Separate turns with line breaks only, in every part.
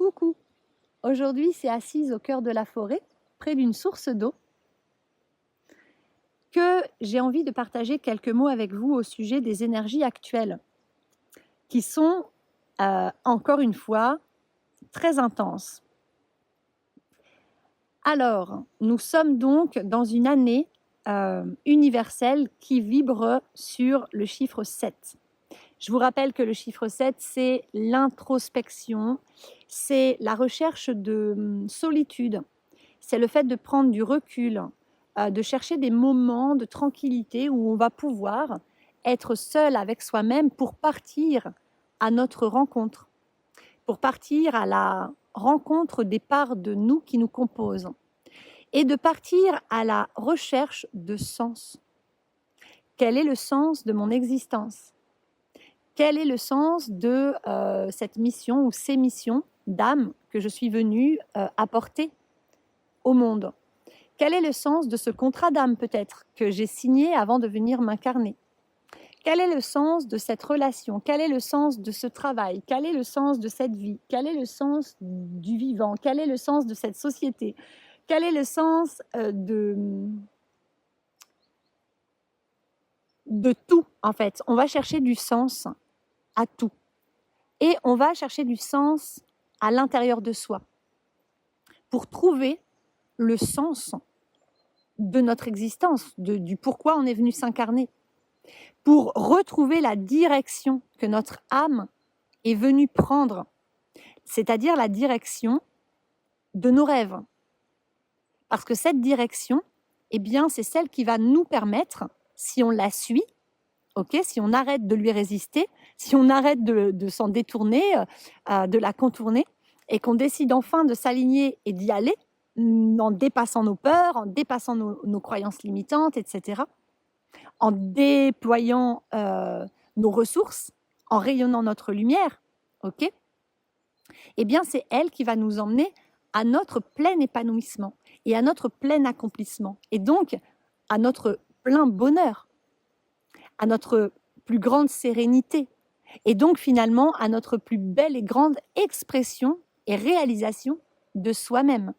Coucou! Aujourd'hui, c'est assise au cœur de la forêt, près d'une source d'eau, que j'ai envie de partager quelques mots avec vous au sujet des énergies actuelles, qui sont, encore une fois, très intenses. Alors, nous sommes donc dans une année universelle qui vibre sur le chiffre 7. Je vous rappelle que le chiffre 7, c'est l'introspection, c'est la recherche de solitude, c'est le fait de prendre du recul, de chercher des moments de tranquillité où on va pouvoir être seul avec soi-même pour partir à notre rencontre, pour partir à la rencontre des parts de nous qui nous composent et de partir à la recherche de sens. Quel est le sens de mon existence ? Quel est le sens de cette mission ou ces missions d'âme que je suis venue apporter au monde ? Quel est le sens de ce contrat d'âme peut-être que j'ai signé avant de venir m'incarner ? Quel est le sens de cette relation ? Quel est le sens de ce travail ? Quel est le sens de cette vie ? Quel est le sens du vivant ? Quel est le sens de cette société ? Quel est le sens de tout en fait ? On va chercher du sens à tout. Et on va chercher du sens à l'intérieur de soi pour trouver le sens de notre existence, du pourquoi on est venu s'incarner, pour retrouver la direction que notre âme est venue prendre, c'est-à-dire la direction de nos rêves. Parce que cette direction, eh bien, c'est celle qui va nous permettre, si on la suit, si on arrête de lui résister, si on arrête de s'en détourner, de la contourner, et qu'on décide enfin de s'aligner et d'y aller, en dépassant nos peurs, en dépassant nos croyances limitantes, etc., en déployant nos ressources, en rayonnant notre lumière, eh bien c'est elle qui va nous emmener à notre plein épanouissement et à notre plein accomplissement, et donc à notre plein bonheur, à notre plus grande sérénité, et donc finalement à notre plus belle et grande expression et réalisation de soi-même.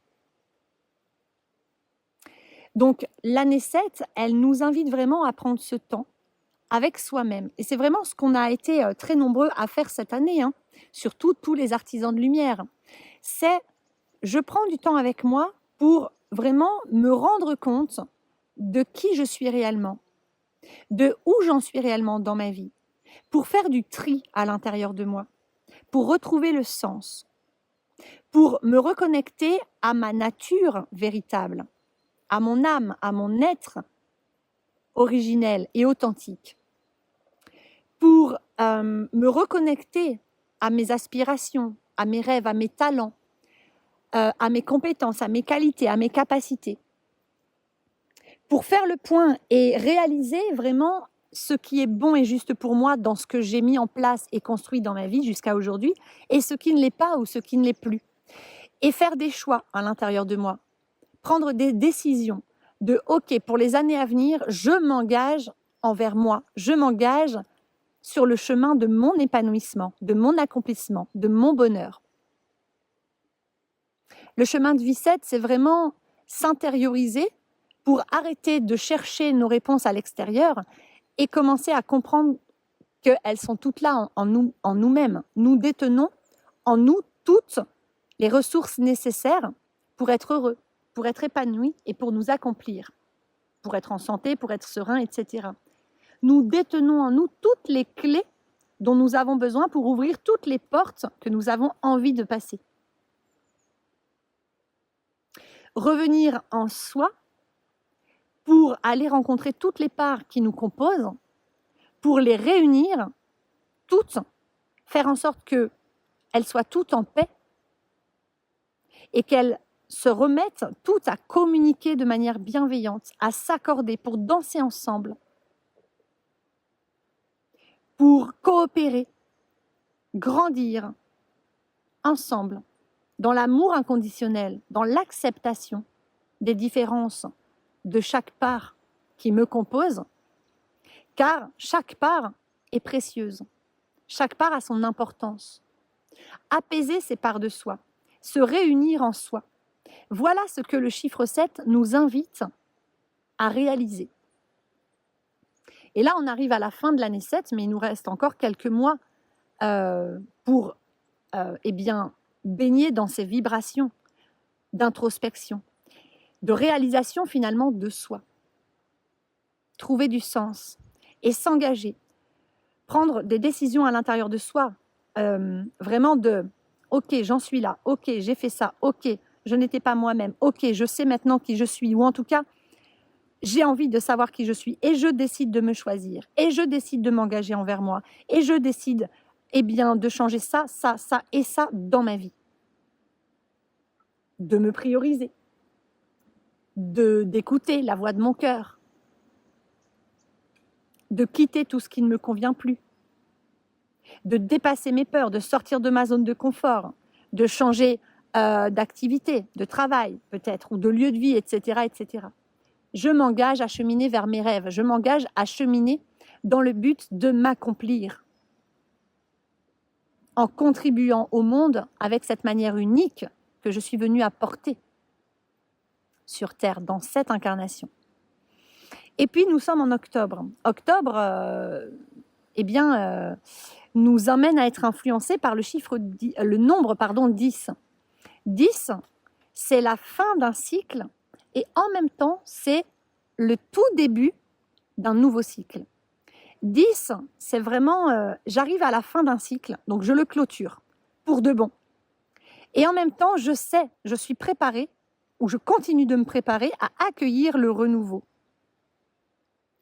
Donc l'année 7, elle nous invite vraiment à prendre ce temps avec soi-même. Et c'est vraiment ce qu'on a été très nombreux à faire cette année, surtout tous les artisans de lumière. C'est, je prends du temps avec moi pour vraiment me rendre compte de qui je suis réellement, de où j'en suis réellement dans ma vie, pour faire du tri à l'intérieur de moi, pour retrouver le sens, pour me reconnecter à ma nature véritable, à mon âme, à mon être originel et authentique, pour me reconnecter à mes aspirations, à mes rêves, à mes talents, à mes compétences, à mes qualités, à mes capacités, pour faire le point et réaliser vraiment ce qui est bon et juste pour moi dans ce que j'ai mis en place et construit dans ma vie jusqu'à aujourd'hui, et ce qui ne l'est pas ou ce qui ne l'est plus. Et faire des choix à l'intérieur de moi, prendre des décisions de « ok, pour les années à venir, je m'engage envers moi, je m'engage sur le chemin de mon épanouissement, de mon accomplissement, de mon bonheur ». Le chemin de vie 7, c'est vraiment s'intérioriser pour arrêter de chercher nos réponses à l'extérieur et commencer à comprendre qu'elles sont toutes là en nous-mêmes. Nous détenons en nous toutes les ressources nécessaires pour être heureux, pour être épanoui et pour nous accomplir, pour être en santé, pour être serein, etc. Nous détenons en nous toutes les clés dont nous avons besoin pour ouvrir toutes les portes que nous avons envie de passer. Revenir en soi pour aller rencontrer toutes les parts qui nous composent, pour les réunir toutes, faire en sorte qu'elles soient toutes en paix et qu'elles se remettent toutes à communiquer de manière bienveillante, à s'accorder pour danser ensemble, pour coopérer, grandir ensemble, dans l'amour inconditionnel, dans l'acceptation des différences de chaque part qui me compose, car chaque part est précieuse, chaque part a son importance. Apaiser ces parts de soi, se réunir en soi. Voilà ce que le chiffre 7 nous invite à réaliser. Et là, on arrive à la fin de l'année 7, mais il nous reste encore quelques mois pour baigner dans ces vibrations d'introspection, de réalisation finalement de soi. Trouver du sens et s'engager, prendre des décisions à l'intérieur de soi, vraiment de « ok, j'en suis là, ok, j'ai fait ça, ok, je n'étais pas moi-même, ok, je sais maintenant qui je suis » ou en tout cas, j'ai envie de savoir qui je suis et je décide de me choisir et je décide de m'engager envers moi et je décide de changer ça, ça, ça et ça dans ma vie. De me prioriser, d'écouter la voix de mon cœur, de quitter tout ce qui ne me convient plus, de dépasser mes peurs, de sortir de ma zone de confort, de changer d'activité, de travail peut-être, ou de lieu de vie, etc., etc. Je m'engage à cheminer vers mes rêves, je m'engage à cheminer dans le but de m'accomplir, en contribuant au monde avec cette manière unique que je suis venue apporter sur Terre, dans cette incarnation. Et puis, nous sommes en octobre. Octobre, nous emmène à être influencés par le nombre 10. 10, c'est la fin d'un cycle et en même temps, c'est le tout début d'un nouveau cycle. 10, c'est vraiment, j'arrive à la fin d'un cycle, donc je le clôture pour de bon. Et en même temps, je sais, je suis préparée, ou je continue de me préparer à accueillir le renouveau.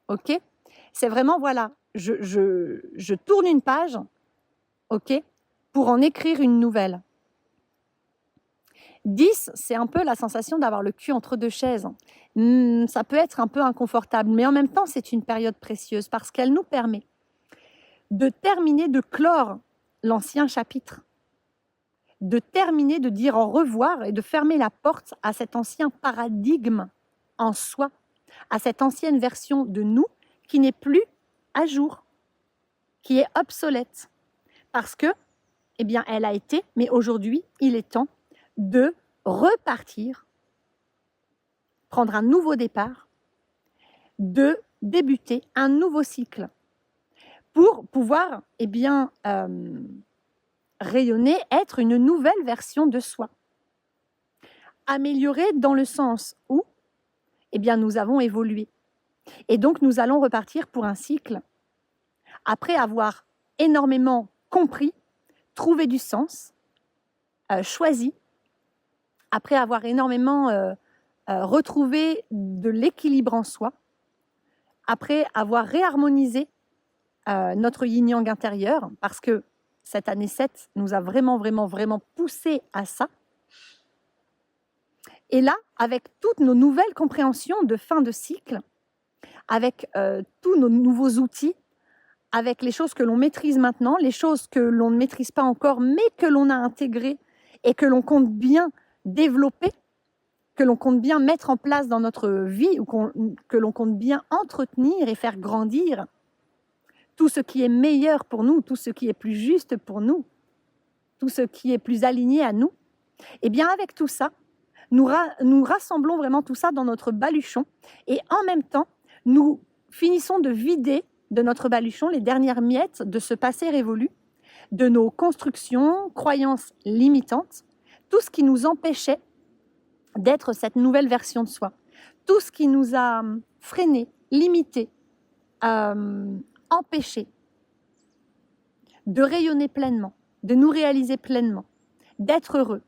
Ok ? C'est vraiment, voilà, je tourne une page, ok, pour en écrire une nouvelle. 10, c'est un peu la sensation d'avoir le cul entre deux chaises. Ça peut être un peu inconfortable, mais en même temps, c'est une période précieuse parce qu'elle nous permet de terminer, de clore l'ancien chapitre, de terminer, de dire au revoir et de fermer la porte à cet ancien paradigme en soi, à cette ancienne version de nous qui n'est plus à jour, qui est obsolète. Parce que, elle a été, mais aujourd'hui, il est temps de repartir, prendre un nouveau départ, de débuter un nouveau cycle pour pouvoir rayonner, être une nouvelle version de soi. Améliorer dans le sens où nous avons évolué. Et donc, nous allons repartir pour un cycle après avoir énormément compris, trouvé du sens, choisi, après avoir énormément retrouvé de l'équilibre en soi, après avoir réharmonisé notre yin-yang intérieur, parce que cette année 7 nous a vraiment poussé à ça. Et là, avec toutes nos nouvelles compréhensions de fin de cycle, avec tous nos nouveaux outils, avec les choses que l'on maîtrise maintenant, les choses que l'on ne maîtrise pas encore, mais que l'on a intégrées et que l'on compte bien développer, que l'on compte bien mettre en place dans notre vie, ou que l'on compte bien entretenir et faire grandir, tout ce qui est meilleur pour nous, tout ce qui est plus juste pour nous, tout ce qui est plus aligné à nous, avec tout ça, nous rassemblons vraiment tout ça dans notre baluchon et en même temps, nous finissons de vider de notre baluchon les dernières miettes de ce passé révolu, de nos constructions, croyances limitantes, tout ce qui nous empêchait d'être cette nouvelle version de soi, tout ce qui nous a freinés, limités, empêchés de rayonner pleinement, de nous réaliser pleinement, d'être heureux.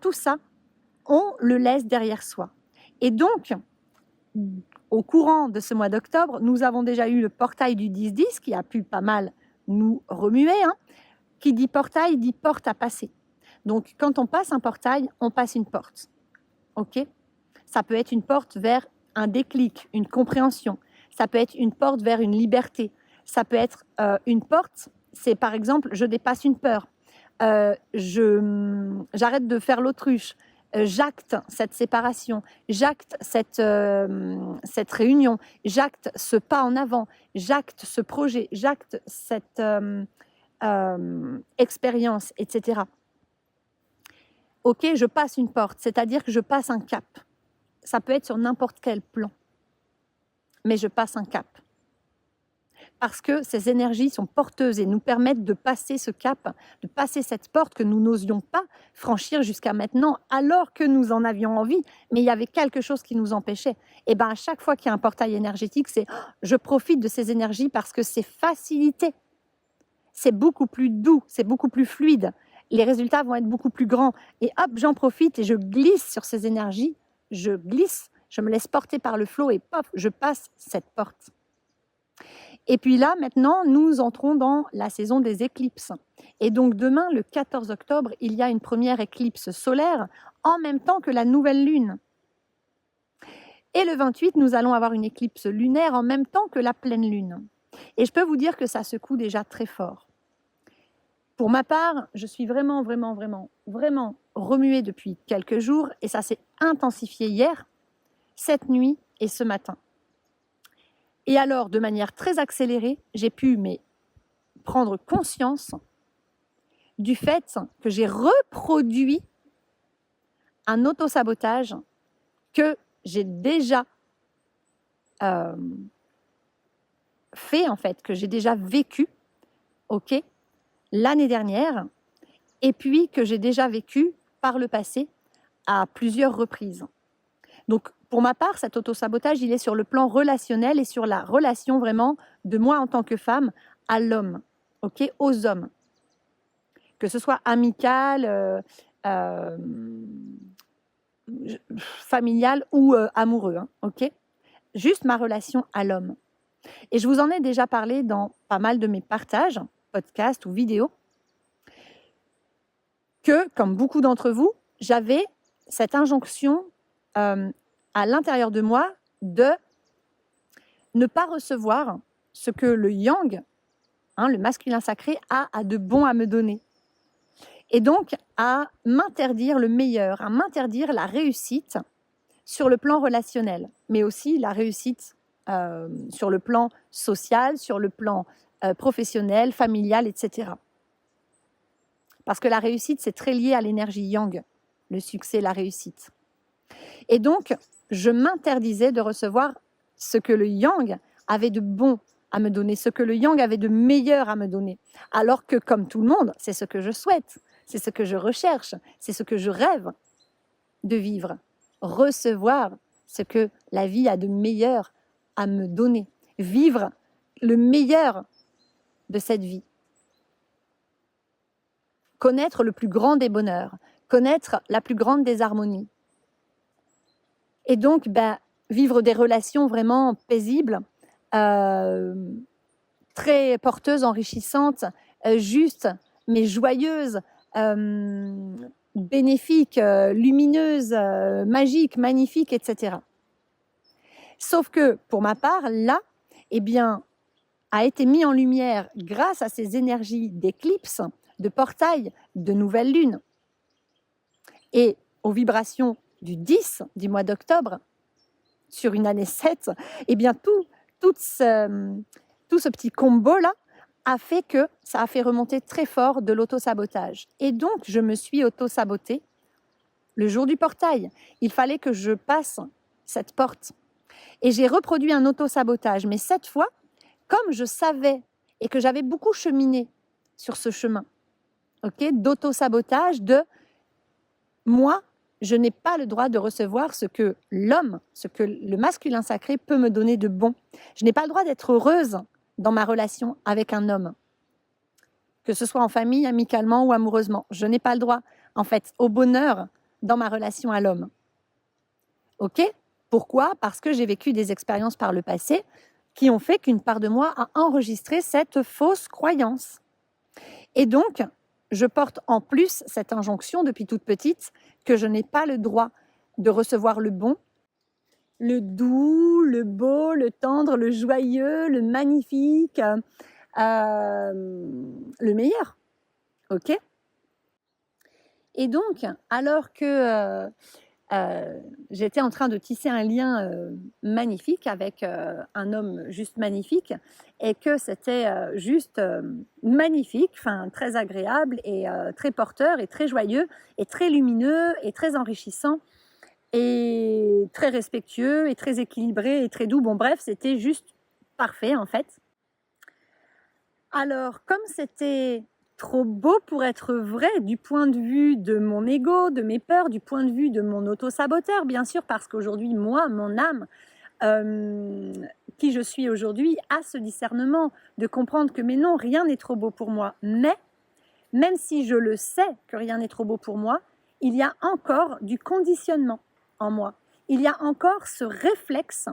Tout ça, on le laisse derrière soi. Et donc, au courant de ce mois d'octobre, nous avons déjà eu le portail du 10-10 qui a pu pas mal nous remuer. Qui dit portail, dit porte à passer. Donc, quand on passe un portail, on passe une porte. Ok ? Ça peut être une porte vers un déclic, une compréhension. Ça peut être une porte vers une liberté. Ça peut être une porte, c'est par exemple, je dépasse une peur. J'arrête de faire l'autruche. J'acte cette séparation, j'acte cette réunion, j'acte ce pas en avant, j'acte ce projet, j'acte cette expérience, etc. ok, je passe une porte, c'est-à-dire que je passe un cap. Ça peut être sur n'importe quel plan, mais je passe un cap. Parce que ces énergies sont porteuses et nous permettent de passer ce cap, de passer cette porte que nous n'osions pas franchir jusqu'à maintenant, alors que nous en avions envie, mais il y avait quelque chose qui nous empêchait. Et bien, à chaque fois qu'il y a un portail énergétique, c'est je profite de ces énergies parce que c'est facilité. C'est beaucoup plus doux, c'est beaucoup plus fluide. Les résultats vont être beaucoup plus grands. Et hop, j'en profite et je glisse sur ces énergies. Je glisse, je me laisse porter par le flot et pop, je passe cette porte. Et puis là, maintenant, nous entrons dans la saison des éclipses. Et donc demain, le 14 octobre, il y a une première éclipse solaire en même temps que la nouvelle lune. Et le 28, nous allons avoir une éclipse lunaire en même temps que la pleine lune. Et je peux vous dire que ça secoue déjà très fort. Pour ma part, je suis vraiment remuée depuis quelques jours et ça s'est intensifié hier, cette nuit et ce matin. Et alors, de manière très accélérée, j'ai pu prendre conscience du fait que j'ai reproduit un autosabotage que j'ai déjà fait, en fait, que j'ai déjà vécu, ok, l'année dernière, et puis que j'ai déjà vécu par le passé à plusieurs reprises. Donc, pour ma part, cet autosabotage, il est sur le plan relationnel et sur la relation vraiment de moi en tant que femme à l'homme, ok, aux hommes. Que ce soit amical, familial ou amoureux, hein, ok. Juste ma relation à l'homme. Et je vous en ai déjà parlé dans pas mal de mes partages, podcasts ou vidéos, que, comme beaucoup d'entre vous, j'avais cette injonction à l'intérieur de moi de ne pas recevoir ce que le yang, le masculin sacré, a de bon à me donner. Et donc à m'interdire le meilleur, à m'interdire la réussite sur le plan relationnel, mais aussi la réussite sur le plan social, sur le plan professionnel, familial, etc. Parce que la réussite, c'est très lié à l'énergie yang, le succès, la réussite. Et donc, je m'interdisais de recevoir ce que le yang avait de bon à me donner, ce que le yang avait de meilleur à me donner. Alors que, comme tout le monde, c'est ce que je souhaite, c'est ce que je recherche, c'est ce que je rêve de vivre. Recevoir ce que la vie a de meilleur à me donner. Vivre le meilleur de cette vie. Connaître le plus grand des bonheurs, connaître la plus grande des harmonies. Et donc, vivre des relations vraiment paisibles, très porteuses, enrichissantes, justes, mais joyeuses, bénéfiques, lumineuses, magiques, magnifiques, etc. Sauf que, pour ma part, là, a été mis en lumière grâce à ces énergies d'éclipse, de portail, de nouvelle lune, et aux vibrations du 10 du mois d'octobre, sur une année 7, tout ce petit combo-là a fait que ça a fait remonter très fort de l'autosabotage. Et donc, je me suis auto-sabotée le jour du portail. Il fallait que je passe cette porte. Et j'ai reproduit un auto-sabotage. Mais cette fois, comme je savais et que j'avais beaucoup cheminé sur ce chemin, d'auto-sabotage, de moi, je n'ai pas le droit de recevoir ce que l'homme, ce que le masculin sacré peut me donner de bon. Je n'ai pas le droit d'être heureuse dans ma relation avec un homme, que ce soit en famille, amicalement ou amoureusement. Je n'ai pas le droit, en fait, au bonheur dans ma relation à l'homme. Ok ? Pourquoi ? Parce que j'ai vécu des expériences par le passé qui ont fait qu'une part de moi a enregistré cette fausse croyance. Et donc, je porte en plus cette injonction depuis toute petite que je n'ai pas le droit de recevoir le bon, le doux, le beau, le tendre, le joyeux, le magnifique, le meilleur. Ok ? Et donc, alors que j'étais en train de tisser un lien magnifique avec un homme juste magnifique et que c'était juste magnifique, enfin très agréable et très porteur et très joyeux et très lumineux et très enrichissant et très respectueux et très équilibré et très doux. Bon bref, c'était juste parfait en fait. Alors comme c'était trop beau pour être vrai du point de vue de mon ego, de mes peurs, du point de vue de mon auto-saboteur, bien sûr, parce qu'aujourd'hui, moi, mon âme, qui je suis aujourd'hui, a ce discernement de comprendre que mais non, rien n'est trop beau pour moi. Mais, même si je le sais que rien n'est trop beau pour moi, il y a encore du conditionnement en moi. Il y a encore ce réflexe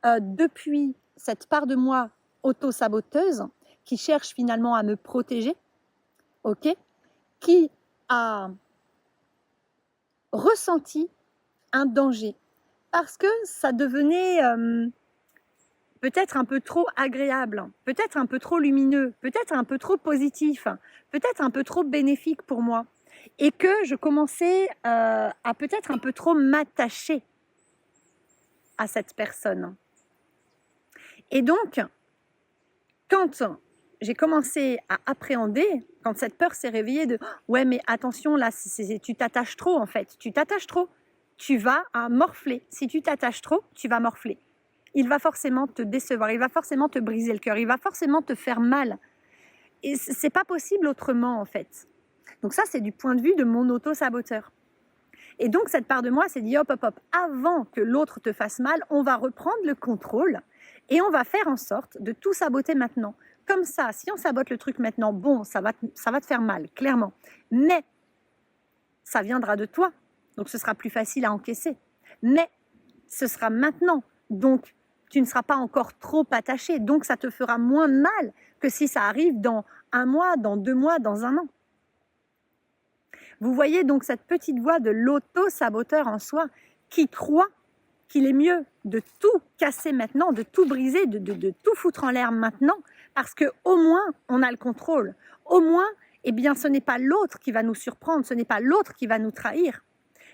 depuis cette part de moi auto-saboteuse qui cherche finalement à me protéger, ok, qui a ressenti un danger parce que ça devenait peut-être un peu trop agréable, peut-être un peu trop lumineux, peut-être un peu trop positif, peut-être un peu trop bénéfique pour moi et que je commençais à peut-être un peu trop m'attacher à cette personne. Et donc, quand j'ai commencé à appréhender, quand cette peur s'est réveillée de « ouais mais attention là, tu t'attaches trop en fait, tu t'attaches trop, tu vas morfler, si tu t'attaches trop, tu vas morfler. Il va forcément te décevoir, il va forcément te briser le cœur, il va forcément te faire mal. Et c'est pas possible autrement en fait. » Donc ça c'est du point de vue de mon auto-saboteur. Et donc cette part de moi s'est dit hop hop hop, avant que l'autre te fasse mal, on va reprendre le contrôle et on va faire en sorte de tout saboter maintenant. Comme ça, si on sabote le truc maintenant, bon, ça va te faire mal, clairement. Mais ça viendra de toi, donc ce sera plus facile à encaisser. Mais ce sera maintenant, donc tu ne seras pas encore trop attaché, donc ça te fera moins mal que si ça arrive dans 1 mois, dans 2 mois, dans 1 an. Vous voyez donc cette petite voix de l'auto-saboteur en soi qui croit qu'il est mieux de tout casser maintenant, de tout briser, de tout foutre en l'air maintenant, parce qu'au moins, on a le contrôle. Au moins, eh bien, ce n'est pas l'autre qui va nous surprendre, ce n'est pas l'autre qui va nous trahir,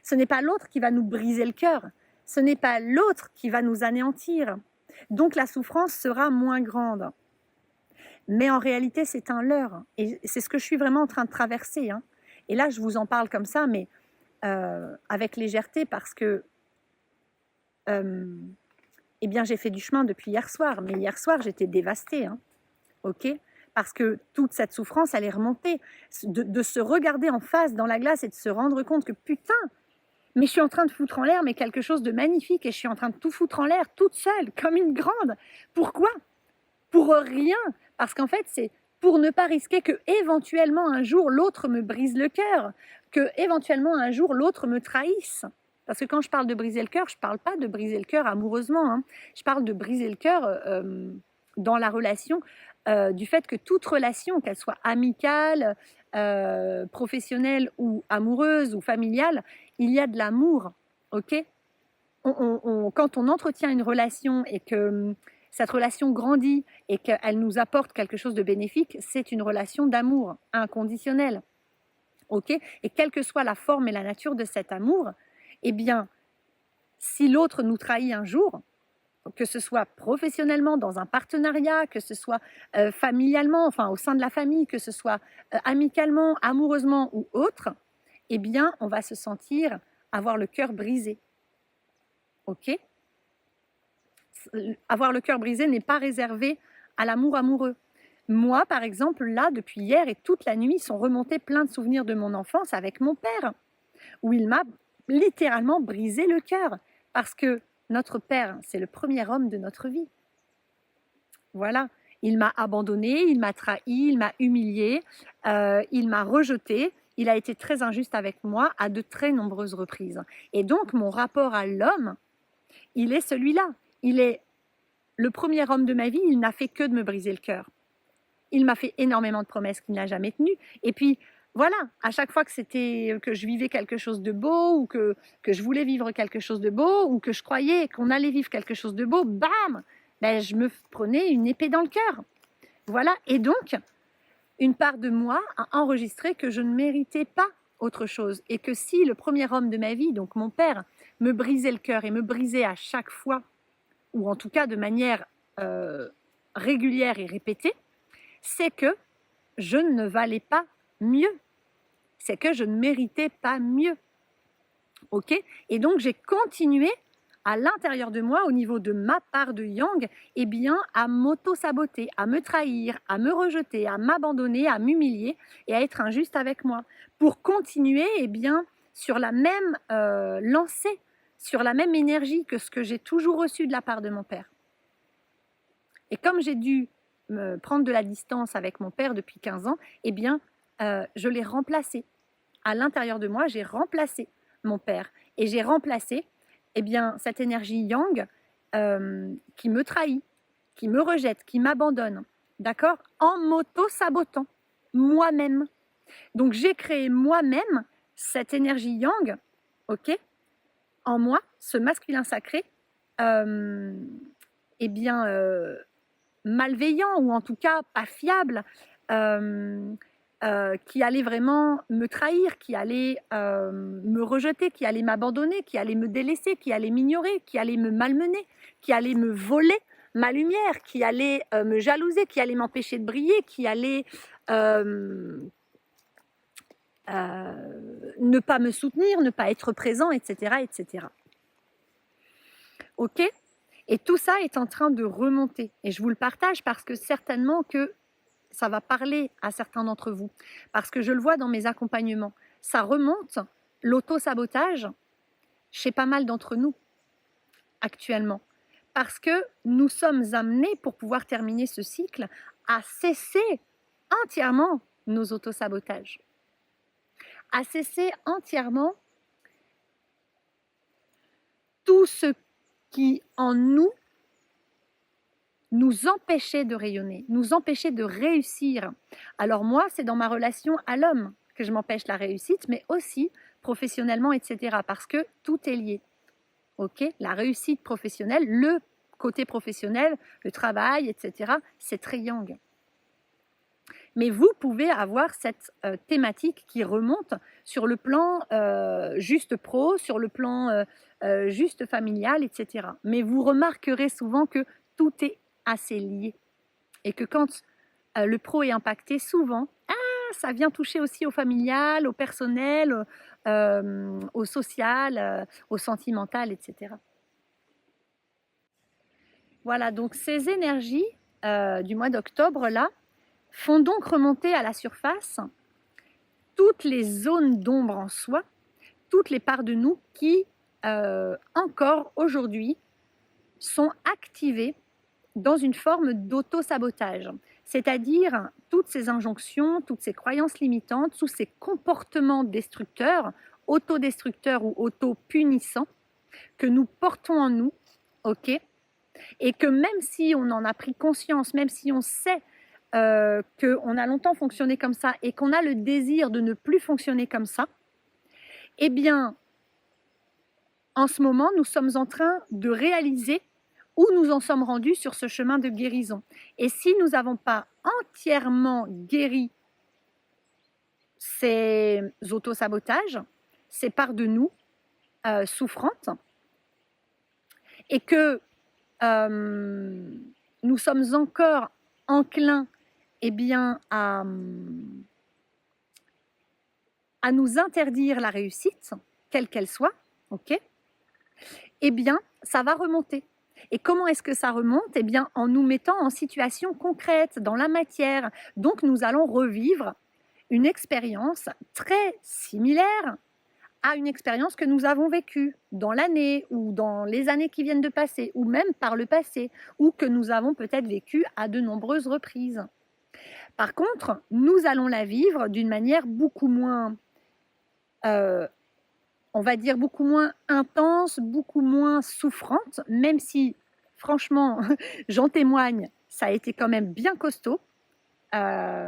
ce n'est pas l'autre qui va nous briser le cœur, ce n'est pas l'autre qui va nous anéantir. Donc la souffrance sera moins grande. Mais en réalité, c'est un leurre. Et c'est ce que je suis vraiment en train de traverser. Et là, je vous en parle comme ça, mais avec légèreté, parce que eh bien, j'ai fait du chemin depuis hier soir. Mais hier soir, j'étais dévastée. Ok, parce que toute cette souffrance, elle est remontée. De se regarder en face dans la glace et de se rendre compte que putain, mais je suis en train de foutre en l'air mais quelque chose de magnifique et je suis en train de tout foutre en l'air toute seule, comme une grande. Pourquoi? Pour rien. Parce qu'en fait, c'est pour ne pas risquer que éventuellement un jour l'autre me brise le cœur, que éventuellement un jour l'autre me trahisse. Parce que quand je parle de briser le cœur, je ne parle pas de briser le cœur amoureusement. Je parle de briser le cœur dans la relation, du fait que toute relation, qu'elle soit amicale, professionnelle ou amoureuse ou familiale, il y a de l'amour, ok? Quand on entretient une relation et que cette relation grandit et qu'elle nous apporte quelque chose de bénéfique, c'est une relation d'amour inconditionnel, ok? Et quelle que soit la forme et la nature de cet amour, eh bien, si l'autre nous trahit un jour, que ce soit professionnellement, dans un partenariat, que ce soit familialement, enfin au sein de la famille, que ce soit amicalement, amoureusement ou autre, eh bien, on va se sentir avoir le cœur brisé. Ok? Avoir le cœur brisé n'est pas réservé à l'amour amoureux. Moi, par exemple, là, depuis hier et toute la nuit, sont remontés plein de souvenirs de mon enfance avec mon père, où il m'a littéralement brisé le cœur, parce que notre père, c'est le premier homme de notre vie. Voilà, il m'a abandonné, il m'a trahi, il m'a humilié, il m'a rejeté, il a été très injuste avec moi à de très nombreuses reprises. Et donc, mon rapport à l'homme, il est celui-là. Il est le premier homme de ma vie, il n'a fait que de me briser le cœur. Il m'a fait énormément de promesses qu'il n'a jamais tenues. Et puis, voilà, à chaque fois que je vivais quelque chose de beau ou que je voulais vivre quelque chose de beau ou que je croyais qu'on allait vivre quelque chose de beau, bam, ben, je me prenais une épée dans le cœur. Voilà, et donc, une part de moi a enregistré que je ne méritais pas autre chose. Et que si le premier homme de ma vie, donc mon père, me brisait le cœur et me brisait à chaque fois, ou en tout cas de manière régulière et répétée, c'est que je ne valais pas mieux. C'est que je ne méritais pas mieux. Ok? Et donc j'ai continué à l'intérieur de moi, au niveau de ma part de yang, eh bien, à m'auto-saboter, à me trahir, à me rejeter, à m'abandonner, à m'humilier et à être injuste avec moi, pour continuer, eh bien, sur la même lancée, sur la même énergie que ce que j'ai toujours reçu de la part de mon père. Et comme j'ai dû me prendre de la distance avec mon père depuis 15 ans, eh bien, je l'ai remplacé. À l'intérieur de moi, j'ai remplacé mon père. Et j'ai remplacé, eh bien, cette énergie yang qui me trahit, qui me rejette, qui m'abandonne, d'accord, en m'auto-sabotant moi-même. Donc, j'ai créé moi-même cette énergie yang, ok, en moi, ce masculin sacré, eh bien, malveillant ou en tout cas pas fiable, qui allait vraiment me trahir, qui allait me rejeter, qui allait m'abandonner, qui allait me délaisser, qui allait m'ignorer, qui allait me malmener, qui allait me voler ma lumière, qui allait me jalouser, qui allait m'empêcher de briller, qui allait ne pas me soutenir, ne pas être présent, etc., etc. Ok ? Et tout ça est en train de remonter. Et je vous le partage parce que certainement que ça va parler à certains d'entre vous. Parce que je le vois dans mes accompagnements. Ça remonte, l'auto-sabotage, chez pas mal d'entre nous, actuellement. Parce que nous sommes amenés, pour pouvoir terminer ce cycle, à cesser entièrement nos auto-sabotages. À cesser entièrement tout ce qui, en nous empêchait de rayonner, nous empêchait de réussir. Alors moi, c'est dans ma relation à l'homme que je m'empêche la réussite, mais aussi professionnellement, etc. Parce que tout est lié. Ok, la réussite professionnelle, le côté professionnel, le travail, etc., c'est très yang. Mais vous pouvez avoir cette thématique qui remonte sur le plan juste pro, sur le plan juste familial, etc. Mais vous remarquerez souvent que tout est assez lié. Et que quand le pro est impacté, souvent, ça vient toucher aussi au familial, au personnel, au social, au sentimental, etc. Voilà, donc ces énergies du mois d'octobre, là, font donc remonter à la surface toutes les zones d'ombre en soi, toutes les parts de nous qui, encore aujourd'hui, sont activées dans une forme d'auto-sabotage. C'est-à-dire toutes ces injonctions, toutes ces croyances limitantes, tous ces comportements destructeurs, autodestructeurs ou auto-punissants que nous portons en nous, ok ? Et que même si on en a pris conscience, même si on sait qu'on a longtemps fonctionné comme ça et qu'on a le désir de ne plus fonctionner comme ça, eh bien, en ce moment, nous sommes en train de réaliser où nous en sommes rendus sur ce chemin de guérison. Et si nous n'avons pas entièrement guéri ces autosabotages, ces parts de nous souffrantes, et que nous sommes encore enclins eh bien, à nous interdire la réussite, quelle qu'elle soit, ok ? Eh bien, ça va remonter. Et comment est-ce que ça remonte ? Eh bien, en nous mettant en situation concrète, dans la matière. Donc, nous allons revivre une expérience très similaire à une expérience que nous avons vécue dans l'année ou dans les années qui viennent de passer, ou même par le passé, ou que nous avons peut-être vécu à de nombreuses reprises. Par contre, nous allons la vivre d'une manière beaucoup moins, on va dire, beaucoup moins intense, beaucoup moins souffrante, même si, franchement, j'en témoigne, ça a été quand même bien costaud,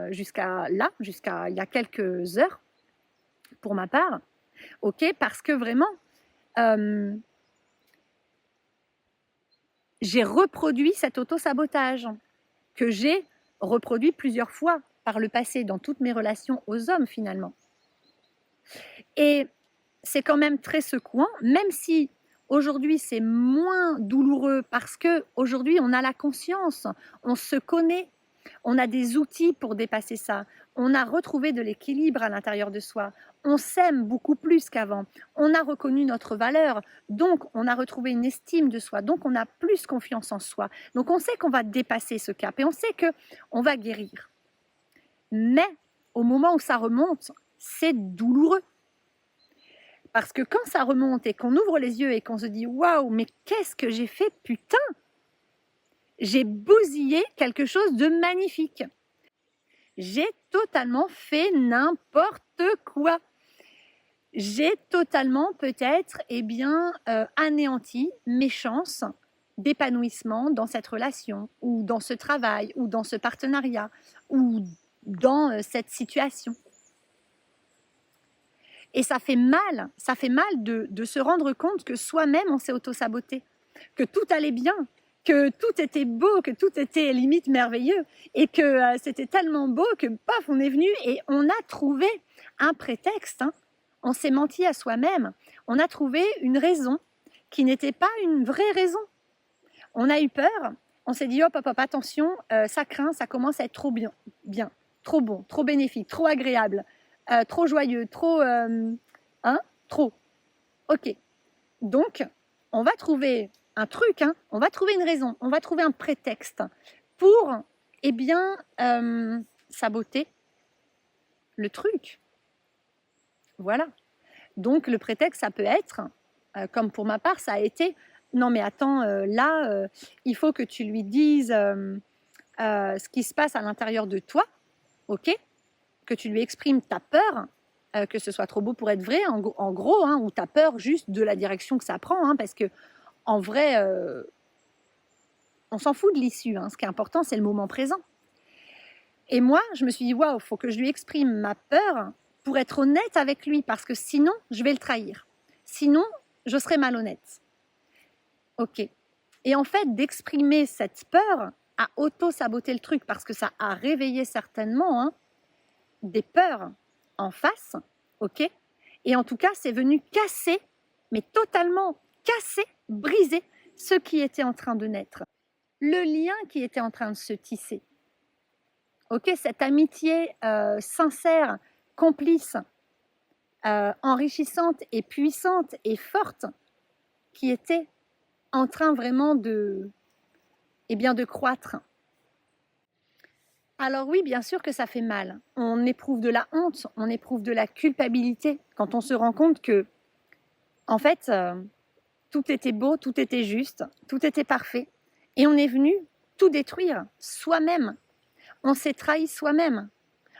jusqu'à là, jusqu'à il y a quelques heures, pour ma part, ok, parce que vraiment, j'ai reproduit cet auto-sabotage que j'ai reproduit plusieurs fois par le passé dans toutes mes relations aux hommes finalement. Et c'est quand même très secouant, même si aujourd'hui c'est moins douloureux parce que aujourd'hui on a la conscience, on se connaît, on a des outils pour dépasser ça, on a retrouvé de l'équilibre à l'intérieur de soi, on s'aime beaucoup plus qu'avant, on a reconnu notre valeur, donc on a retrouvé une estime de soi, donc on a plus confiance en soi, donc on sait qu'on va dépasser ce cap et on sait qu'on va guérir. Mais au moment où ça remonte, c'est douloureux. Parce que quand ça remonte et qu'on ouvre les yeux et qu'on se dit « Waouh, mais qu'est-ce que j'ai fait, putain ! J'ai bousillé quelque chose de magnifique. J'ai totalement fait n'importe quoi. J'ai totalement peut-être anéanti mes chances d'épanouissement dans cette relation ou dans ce travail ou dans ce partenariat ou dans cette situation. » Et ça fait mal de se rendre compte que soi-même, on s'est auto-saboté, que tout allait bien, que tout était beau, que tout était limite merveilleux, et que c'était tellement beau que, paf, on est venu et on a trouvé un prétexte, hein. On s'est menti à soi-même, on a trouvé une raison qui n'était pas une vraie raison. On a eu peur, on s'est dit, hop, hop, hop, attention, ça craint, ça commence à être trop bien, trop bon, trop bénéfique, trop agréable. Trop joyeux, trop. Ok. Donc, on va trouver un truc, hein, on va trouver une raison, on va trouver un prétexte pour, saboter le truc. Voilà. Donc, le prétexte, ça peut être, comme pour ma part, ça a été, non mais attends, il faut que tu lui dises ce qui se passe à l'intérieur de toi, ok ? Que tu lui exprimes ta peur, que ce soit trop beau pour être vrai, en gros, hein, ou ta peur juste de la direction que ça prend, hein, parce que en vrai, on s'en fout de l'issue, hein, ce qui est important, c'est le moment présent. Et moi, je me suis dit, waouh, il faut que je lui exprime ma peur pour être honnête avec lui, parce que sinon, je vais le trahir. Sinon, je serai malhonnête. Ok. Et en fait, d'exprimer cette peur a auto-saboté le truc, parce que ça a réveillé certainement, hein, des peurs en face, ok ? Et en tout cas, c'est venu casser, mais totalement casser, briser ce qui était en train de naître. Le lien qui était en train de se tisser. Ok, cette amitié sincère, complice, enrichissante et puissante et forte qui était en train vraiment de croître. Alors oui, bien sûr que ça fait mal. On éprouve de la honte, on éprouve de la culpabilité quand on se rend compte que, en fait, tout était beau, tout était juste, tout était parfait. Et on est venu tout détruire soi-même. On s'est trahi soi-même.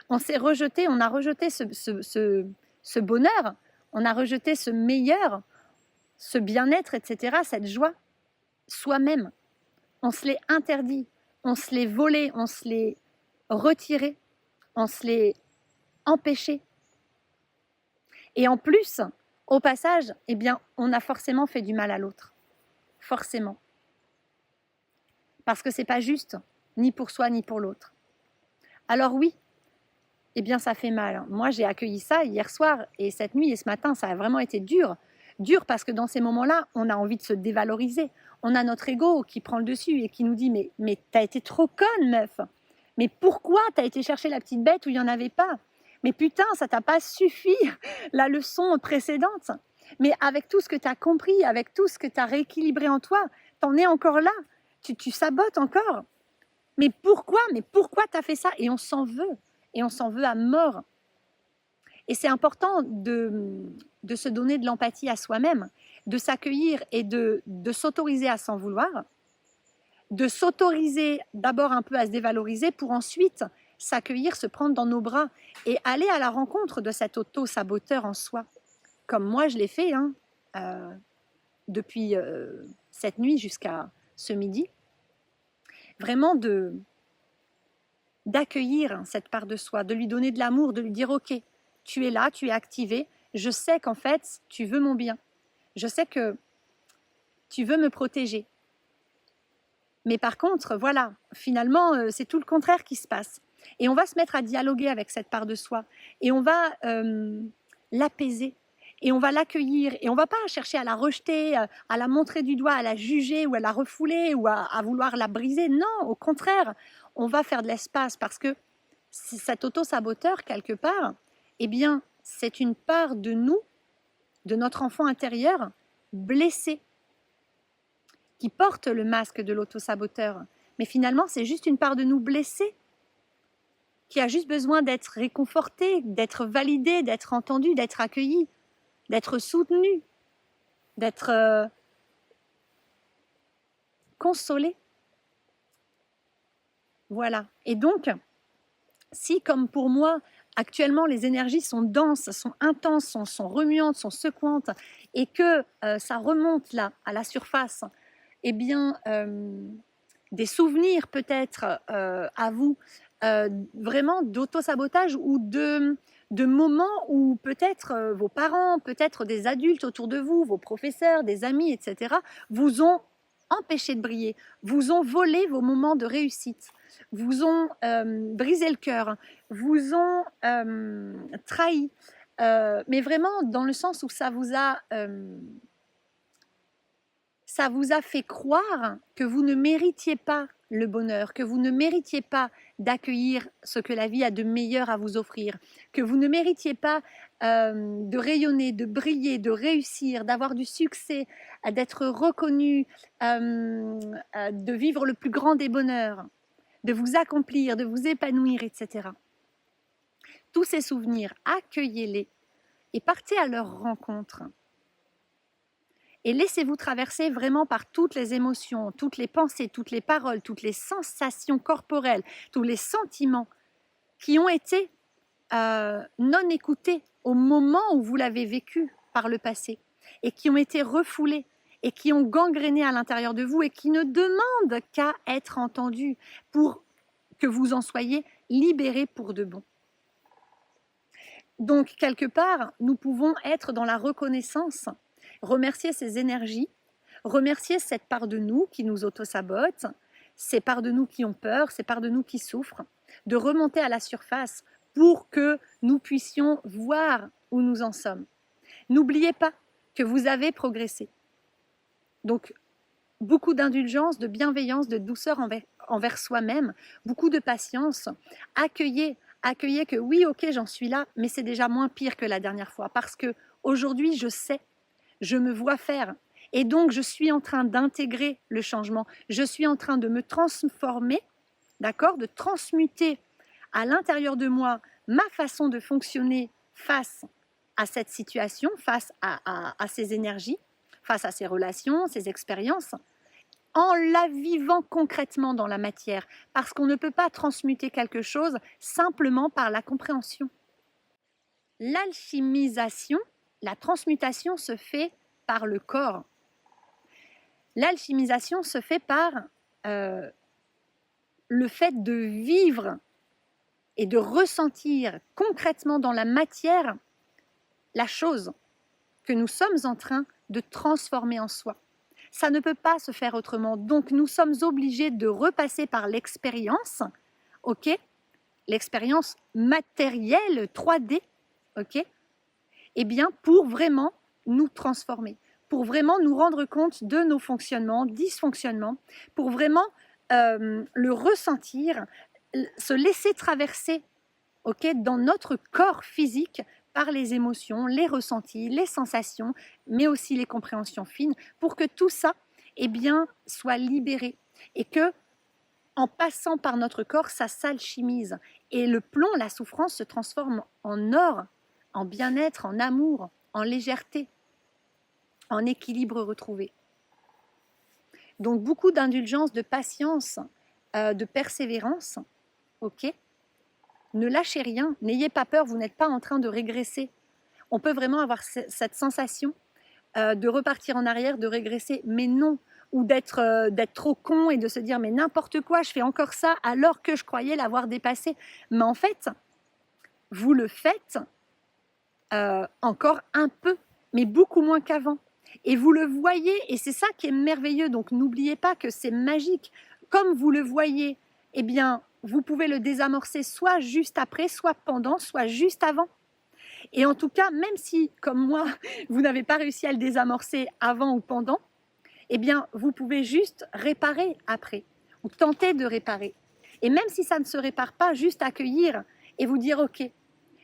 On s'est rejeté, on a rejeté ce bonheur, on a rejeté ce meilleur, ce bien-être, etc., cette joie, soi-même. On se l'est interdit, on se l'est volé, on se l'est retiré, on se l'est empêché. Et en plus, au passage, on a forcément fait du mal à l'autre. Forcément. Parce que c'est pas juste, ni pour soi, ni pour l'autre. Alors oui, ça fait mal. Moi, j'ai accueilli ça hier soir et cette nuit et ce matin, ça a vraiment été dur. Dur parce que dans ces moments-là, on a envie de se dévaloriser. On a notre ego qui prend le dessus et qui nous dit « Mais t'as été trop conne, meuf !» Mais pourquoi t'as été chercher la petite bête où il n'y en avait pas? Mais putain, ça t'a pas suffi, la leçon précédente. Mais avec tout ce que t'as compris, avec tout ce que t'as rééquilibré en toi, t'en es encore là. Tu sabotes encore. Mais pourquoi t'as fait ça? Et on s'en veut. Et on s'en veut à mort. Et c'est important de se donner de l'empathie à soi-même, de s'accueillir et de s'autoriser à s'en vouloir, de s'autoriser d'abord un peu à se dévaloriser pour ensuite s'accueillir, se prendre dans nos bras et aller à la rencontre de cet auto-saboteur en soi. Comme moi, je l'ai fait depuis cette nuit jusqu'à ce midi. Vraiment d'accueillir cette part de soi, de lui donner de l'amour, de lui dire « Ok, tu es là, tu es activé, je sais qu'en fait, tu veux mon bien. Je sais que tu veux me protéger. Mais par contre, voilà, finalement, c'est tout le contraire qui se passe. Et on va se mettre à dialoguer avec cette part de soi. Et on va l'apaiser. Et on va l'accueillir et on ne va pas chercher à la rejeter, à la montrer du doigt, à la juger ou à la refouler ou à vouloir la briser. Non, au contraire, on va faire de l'espace parce que cet auto-saboteur, quelque part, eh bien, c'est une part de nous, de notre enfant intérieur, blessé, qui porte le masque de l'auto-saboteur. Mais finalement, c'est juste une part de nous blessée qui a juste besoin d'être réconfortée, d'être validée, d'être entendue, d'être accueillie, d'être soutenue, d'être consolée. Voilà. Et donc, si comme pour moi, actuellement les énergies sont denses, sont intenses, sont remuantes, sont secouantes, et que ça remonte là, à la surface, eh bien, des souvenirs peut-être à vous, vraiment d'auto-sabotage ou de moments où peut-être vos parents, peut-être des adultes autour de vous, vos professeurs, des amis, etc., vous ont empêché de briller, vous ont volé vos moments de réussite, vous ont brisé le cœur, vous ont trahi, mais vraiment dans le sens où ça vous a fait croire que vous ne méritiez pas le bonheur, que vous ne méritiez pas d'accueillir ce que la vie a de meilleur à vous offrir, que vous ne méritiez pas de rayonner, de briller, de réussir, d'avoir du succès, d'être reconnu, de vivre le plus grand des bonheurs, de vous accomplir, de vous épanouir, etc. Tous ces souvenirs, accueillez-les et partez à leur rencontre. Et laissez-vous traverser vraiment par toutes les émotions, toutes les pensées, toutes les paroles, toutes les sensations corporelles, tous les sentiments qui ont été non écoutés au moment où vous l'avez vécu par le passé et qui ont été refoulés et qui ont gangréné à l'intérieur de vous et qui ne demandent qu'à être entendus pour que vous en soyez libérés pour de bon. Donc, quelque part, nous pouvons être dans la reconnaissance, remercier ces énergies, remercier cette part de nous qui nous auto-sabote, ces parts de nous qui ont peur, ces parts de nous qui souffrent, de remonter à la surface pour que nous puissions voir où nous en sommes. N'oubliez pas que vous avez progressé. Donc, beaucoup d'indulgence, de bienveillance, de douceur envers soi-même, beaucoup de patience. Accueillez que oui, ok, j'en suis là, mais c'est déjà moins pire que la dernière fois parce que aujourd'hui, je sais, je me vois faire. Et donc, je suis en train d'intégrer le changement. Je suis en train de me transformer, d'accord, de transmuter à l'intérieur de moi ma façon de fonctionner face à cette situation, face à ces énergies, face à ces relations, ces expériences, en la vivant concrètement dans la matière, parce qu'on ne peut pas transmuter quelque chose simplement par la compréhension. L'alchimisation, la transmutation se fait par le corps. L'alchimisation se fait par le fait de vivre et de ressentir concrètement dans la matière la chose que nous sommes en train de transformer en soi. Ça ne peut pas se faire autrement. Donc, nous sommes obligés de repasser par l'expérience, ok, l'expérience matérielle 3D, ok, eh bien, pour vraiment nous transformer, pour vraiment nous rendre compte de nos fonctionnements, dysfonctionnements, pour vraiment le ressentir, se laisser traverser, ok, dans notre corps physique par les émotions, les ressentis, les sensations, mais aussi les compréhensions fines, pour que tout ça, eh bien, soit libéré et que, en passant par notre corps, ça s'alchimise et le plomb, la souffrance, se transforme en or, en bien-être, en amour, en légèreté, en équilibre retrouvé. Donc beaucoup d'indulgence, de patience, de persévérance, ok. Ne lâchez rien, n'ayez pas peur, vous n'êtes pas en train de régresser. On peut vraiment avoir cette sensation de repartir en arrière, de régresser, mais non, ou d'être trop con et de se dire mais n'importe quoi, je fais encore ça alors que je croyais l'avoir dépassé. Mais en fait, vous le faites encore un peu, mais beaucoup moins qu'avant. Et vous le voyez, et c'est ça qui est merveilleux, donc n'oubliez pas que c'est magique. Comme vous le voyez, eh bien, vous pouvez le désamorcer soit juste après, soit pendant, soit juste avant. Et en tout cas, même si, comme moi, vous n'avez pas réussi à le désamorcer avant ou pendant, eh bien, vous pouvez juste réparer après, ou tenter de réparer. Et même si ça ne se répare pas, juste accueillir et vous dire, ok,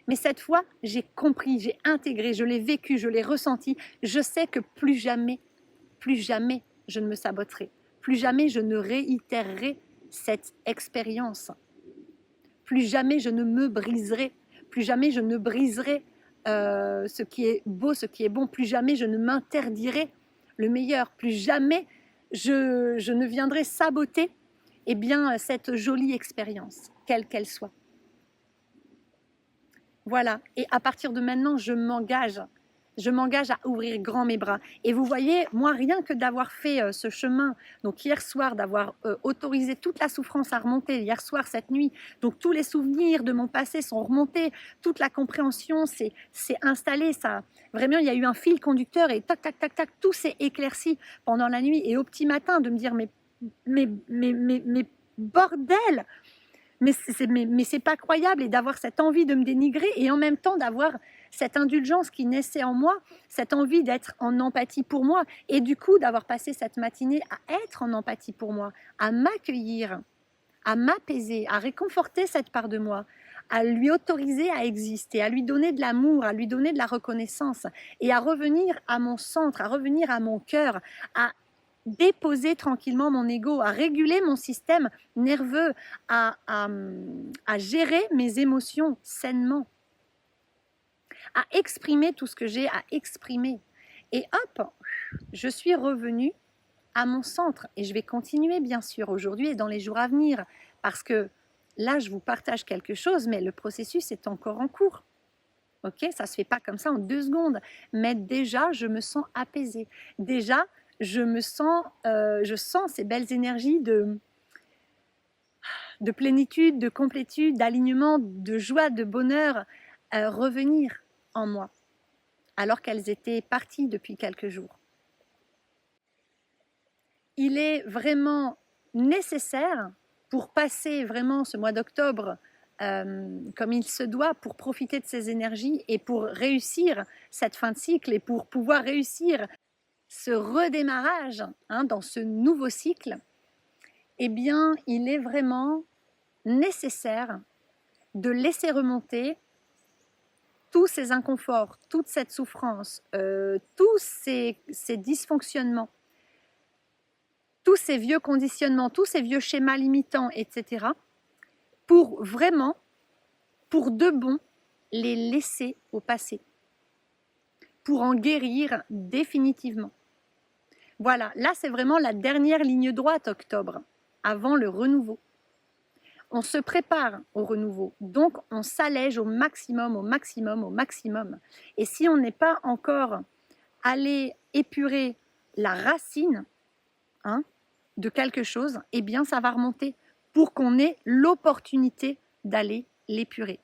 mais cette fois, j'ai compris, j'ai intégré, je l'ai vécu, je l'ai ressenti. Je sais que plus jamais, je ne me saboterai. Plus jamais, je ne réitérerai cette expérience. Plus jamais, je ne me briserai. Plus jamais, je ne briserai ce qui est beau, ce qui est bon. Plus jamais, je ne m'interdirai le meilleur. Plus jamais, je ne viendrai saboter eh bien, cette jolie expérience, quelle qu'elle soit. Voilà, et à partir de maintenant, je m'engage à ouvrir grand mes bras. Et vous voyez, moi, rien que d'avoir fait ce chemin, donc hier soir, d'avoir autorisé toute la souffrance à remonter, hier soir, cette nuit, donc tous les souvenirs de mon passé sont remontés, toute la compréhension s'est installée, ça, vraiment, il y a eu un fil conducteur et tac, tac, tac, tac, tout s'est éclairci pendant la nuit. Et au petit matin, de me dire, mais bordel, mais c'est pas croyable, et d'avoir cette envie de me dénigrer et en même temps d'avoir cette indulgence qui naissait en moi, cette envie d'être en empathie pour moi et du coup d'avoir passé cette matinée à être en empathie pour moi, à m'accueillir, à m'apaiser, à réconforter cette part de moi, à lui autoriser à exister, à lui donner de l'amour, à lui donner de la reconnaissance et à revenir à mon centre, à revenir à mon cœur, à déposer tranquillement mon ego, à réguler mon système nerveux, à gérer mes émotions sainement, à exprimer tout ce que j'ai à exprimer. Et hop, je suis revenue à mon centre. Et je vais continuer, bien sûr, aujourd'hui et dans les jours à venir, parce que là, je vous partage quelque chose, mais le processus est encore en cours. Ok, ça se fait pas comme ça en 2 secondes, mais déjà, je me sens apaisée. Déjà, je sens ces belles énergies de plénitude, de complétude, d'alignement, de joie, de bonheur revenir en moi, alors qu'elles étaient parties depuis quelques jours. Il est vraiment nécessaire pour passer vraiment ce mois d'octobre comme il se doit, pour profiter de ces énergies et pour réussir cette fin de cycle et pour pouvoir réussir ce redémarrage dans ce nouveau cycle, eh bien, il est vraiment nécessaire de laisser remonter tous ces inconforts, toute cette souffrance, tous ces dysfonctionnements, tous ces vieux conditionnements, tous ces vieux schémas limitants, etc., pour vraiment, pour de bon, les laisser au passé, pour en guérir définitivement. Voilà, là c'est vraiment la dernière ligne droite, octobre, avant le renouveau. On se prépare au renouveau, donc on s'allège au maximum, au maximum, au maximum. Et si on n'est pas encore allé épurer la racine de quelque chose, eh bien ça va remonter pour qu'on ait l'opportunité d'aller l'épurer.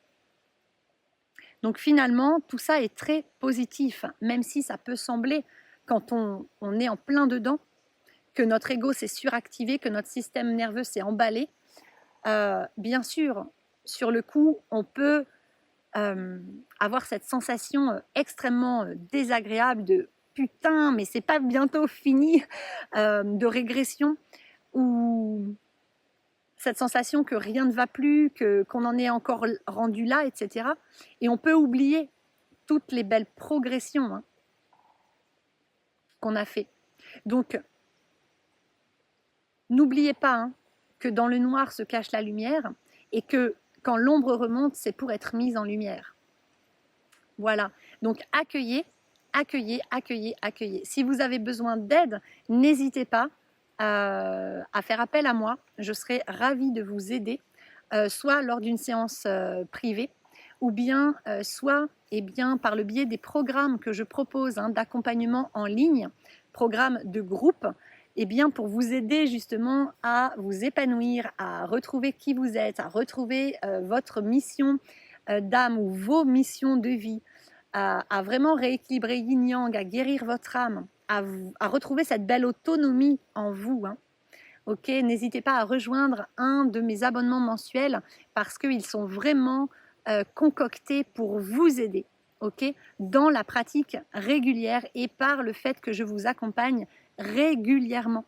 Donc finalement, tout ça est très positif, même si ça peut sembler, quand on est en plein dedans, que notre ego s'est suractivé, que notre système nerveux s'est emballé. Bien sûr, sur le coup, on peut avoir cette sensation extrêmement désagréable de « putain, mais c'est pas bientôt fini », de régression, ou cette sensation que rien ne va plus, qu'on en est encore rendu là, etc. Et on peut oublier toutes les belles progressions qu'on a fait. Donc, n'oubliez pas que dans le noir se cache la lumière et que quand l'ombre remonte, c'est pour être mise en lumière. Voilà. Donc, accueillez, accueillez, accueillez, accueillez. Si vous avez besoin d'aide, n'hésitez pas à faire appel à moi. Je serai ravie de vous aider, soit lors d'une séance privée, ou bien soit par le biais des programmes que je propose d'accompagnement en ligne, programmes de groupe, pour vous aider justement à vous épanouir, à retrouver qui vous êtes, à retrouver votre mission d'âme ou vos missions de vie, à vraiment rééquilibrer yin-yang, à guérir votre âme, à retrouver cette belle autonomie en vous. Ok, n'hésitez pas à rejoindre un de mes abonnements mensuels parce qu'ils sont vraiment concoctés pour vous aider. ok, dans la pratique régulière et par le fait que je vous accompagne régulièrement.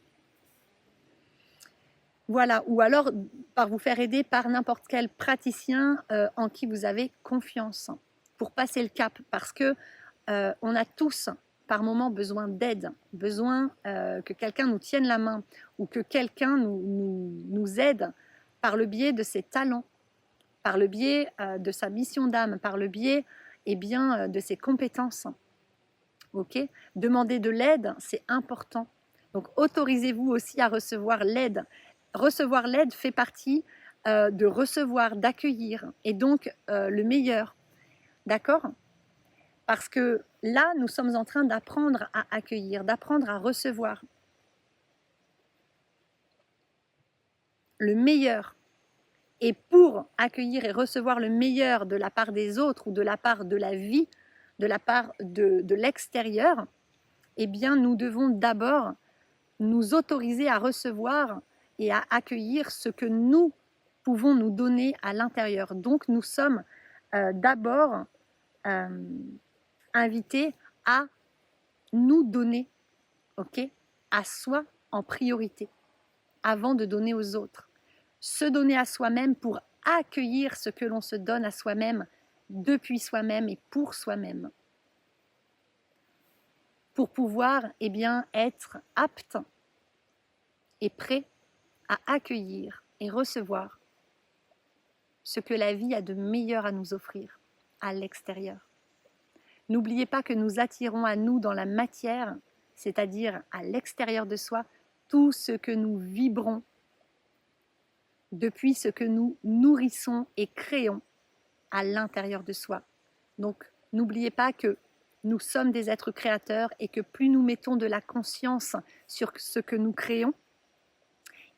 Voilà, ou alors par vous faire aider par n'importe quel praticien en qui vous avez confiance pour passer le cap, parce que on a tous par moment besoin d'aide, besoin que quelqu'un nous tienne la main ou que quelqu'un nous aide par le biais de ses talents, par le biais de sa mission d'âme, par le biais de ses compétences. Ok, demander de l'aide, c'est important. Donc autorisez-vous aussi à recevoir l'aide. Recevoir l'aide fait partie de recevoir, d'accueillir, et donc le meilleur. D'accord? Parce que là, nous sommes en train d'apprendre à accueillir, d'apprendre à recevoir le meilleur. Et pour accueillir et recevoir le meilleur de la part des autres ou de la part de la vie, de la part de l'extérieur, eh bien, nous devons d'abord nous autoriser à recevoir et à accueillir ce que nous pouvons nous donner à l'intérieur. Donc, nous sommes d'abord invités à nous donner, ok, à soi en priorité, avant de donner aux autres. Se donner à soi-même pour accueillir ce que l'on se donne à soi-même, depuis soi-même et pour soi-même. Pour pouvoir être apte et prêt à accueillir et recevoir ce que la vie a de meilleur à nous offrir à l'extérieur. N'oubliez pas que nous attirons à nous dans la matière, c'est-à-dire à l'extérieur de soi, tout ce que nous vibrons depuis ce que nous nourrissons et créons à l'intérieur de soi. Donc, n'oubliez pas que nous sommes des êtres créateurs et que plus nous mettons de la conscience sur ce que nous créons,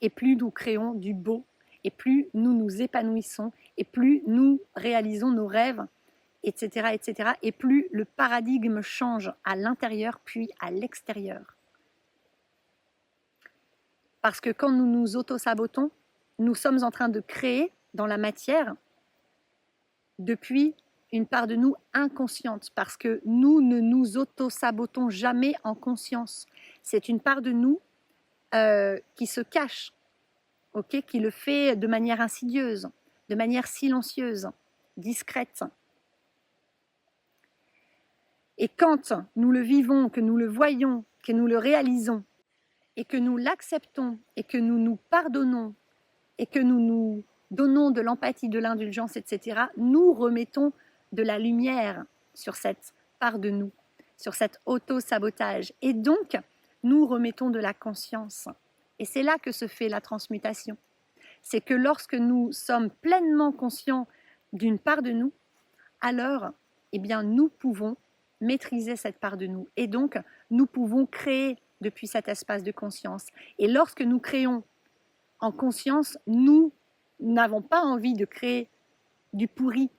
et plus nous créons du beau, et plus nous nous épanouissons, et plus nous réalisons nos rêves, etc., etc., et plus le paradigme change à l'intérieur puis à l'extérieur. Parce que quand nous nous auto-sabotons, nous sommes en train de créer dans la matière depuis une part de nous inconsciente, parce que nous ne nous auto-sabotons jamais en conscience. C'est une part de nous qui se cache, okay, qui le fait de manière insidieuse, de manière silencieuse, discrète. Et quand nous le vivons, que nous le voyons, que nous le réalisons, et que nous l'acceptons, et que nous nous pardonnons, et que nous nous donnons de l'empathie, de l'indulgence, etc., nous remettons de la lumière sur cette part de nous, sur cet auto-sabotage. Et donc, nous remettons de la conscience. Et c'est là que se fait la transmutation. C'est que lorsque nous sommes pleinement conscients d'une part de nous, alors, nous pouvons maîtriser cette part de nous. Et donc, nous pouvons créer depuis cet espace de conscience. Et lorsque nous créons en conscience, nous n'avons pas envie de créer du pourri.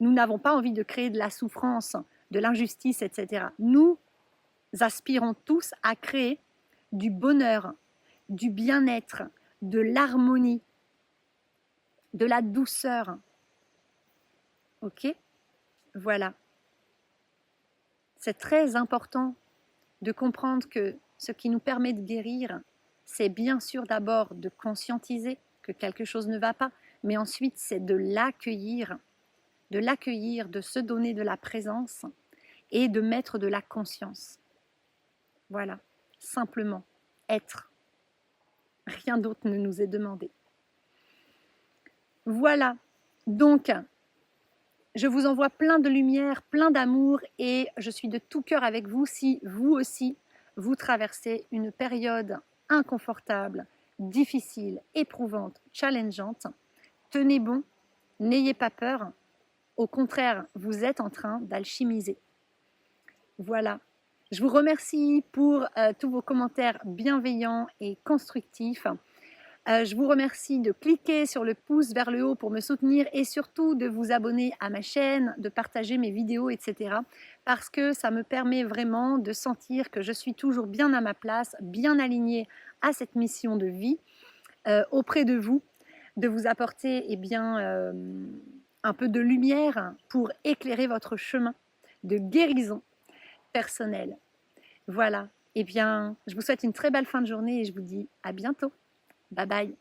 Nous n'avons pas envie de créer de la souffrance, de l'injustice, etc. Nous aspirons tous à créer du bonheur, du bien-être, de l'harmonie, de la douceur. Ok ? Voilà. C'est très important de comprendre que ce qui nous permet de guérir, c'est bien sûr d'abord de conscientiser que quelque chose ne va pas, mais ensuite c'est de l'accueillir, de se donner de la présence et de mettre de la conscience. Voilà, simplement être. Rien d'autre ne nous est demandé. Voilà, donc je vous envoie plein de lumière, plein d'amour et je suis de tout cœur avec vous si vous aussi vous traversez une période inconfortable, difficile, éprouvante, challengeante. Tenez bon, n'ayez pas peur. Au contraire, vous êtes en train d'alchimiser. Voilà. Je vous remercie pour tous vos commentaires bienveillants et constructifs. Je vous remercie de cliquer sur le pouce vers le haut pour me soutenir et surtout de vous abonner à ma chaîne, de partager mes vidéos, etc. Parce que ça me permet vraiment de sentir que je suis toujours bien à ma place, bien alignée à cette mission de vie auprès de vous, de vous apporter un peu de lumière pour éclairer votre chemin, de guérison personnelle. Voilà. Eh bien, je vous souhaite une très belle fin de journée et je vous dis à bientôt. Bye bye.